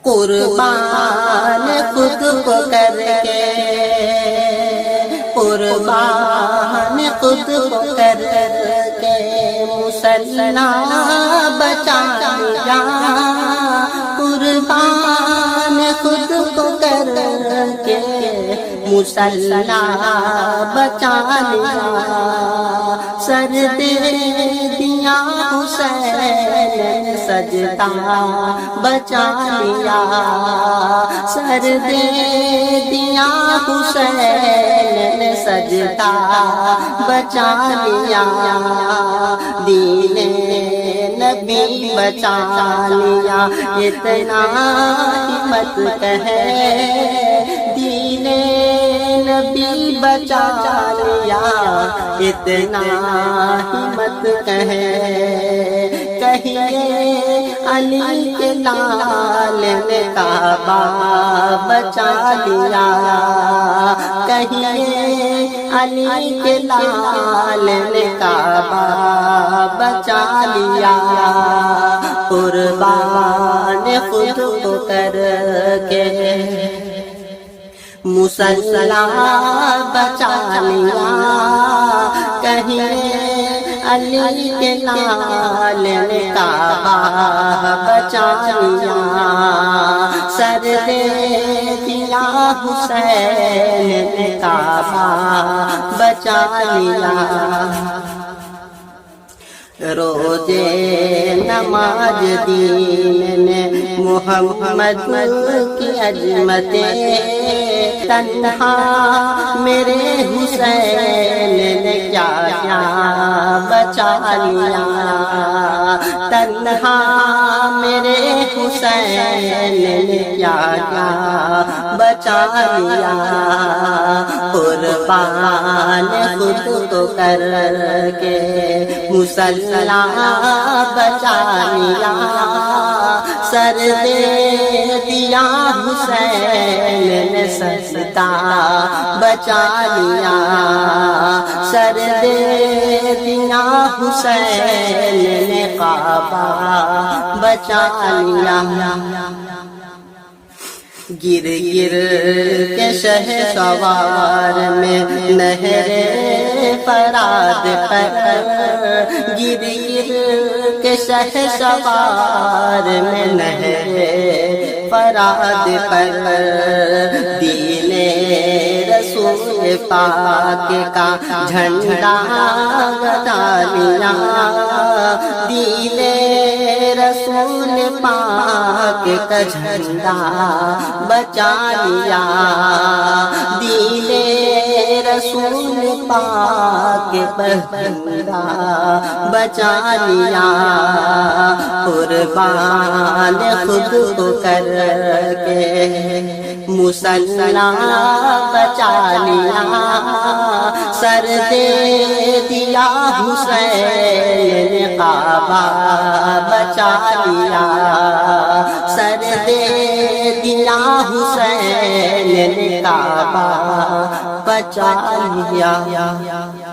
قربان خود کو کر کے، قربان خود کو کر کے مسلح بچا لیا، قربان خود کو کر کے مسلح بچا لیا، سر دے دیا حسین نے سجدہ بچا لیا، سر دے دیا حسین نے سجدہ بچا لیا، دین نبی بچا لیا، اتنا ہمت کہے دین نبی بچا لیا، اتنا ہمت کہے، کہیے علی کے لال نے کعبہ بچا لیا، کہیے علی کے لال نے کعبہ بچا لیا، قربان خود کو کر کے مسلح بچا لیا، کہیے علی کے لال نے کعبہ بچا لیا، سر دے دیا حسین نے کعبہ بچا لیا، روزے نماز دین نے محمد کی عظمتیں، تنہا میرے حسین نے کیا کیا بچا لیا، تنہا میرے حسین نے کیا کیا بچا لیا، قربان خود کو کر کے مسلح بچا لیا، سر دے دیا حسین نے سجدہ بچا لیا، سر دے دیا حسین نے کعبہ بچا لیا، گر گر کے شہ سوار میں نہر فرات پر، گر گر کے شہ سوار میں نہر فرات پر، دین رسول پاک کا جھنڈا گڑا لیا، دین رسول پاک کا جھنڈا بچا لیا، دین رسول پاک کا جھنڈا بچا لیا، قربان خود کو کر کے مسلح بچا لیا، سر دے دیا حسین نے کعبہ بچا لیا، سر دے دیا حسین نے کعبہ بچا لیا۔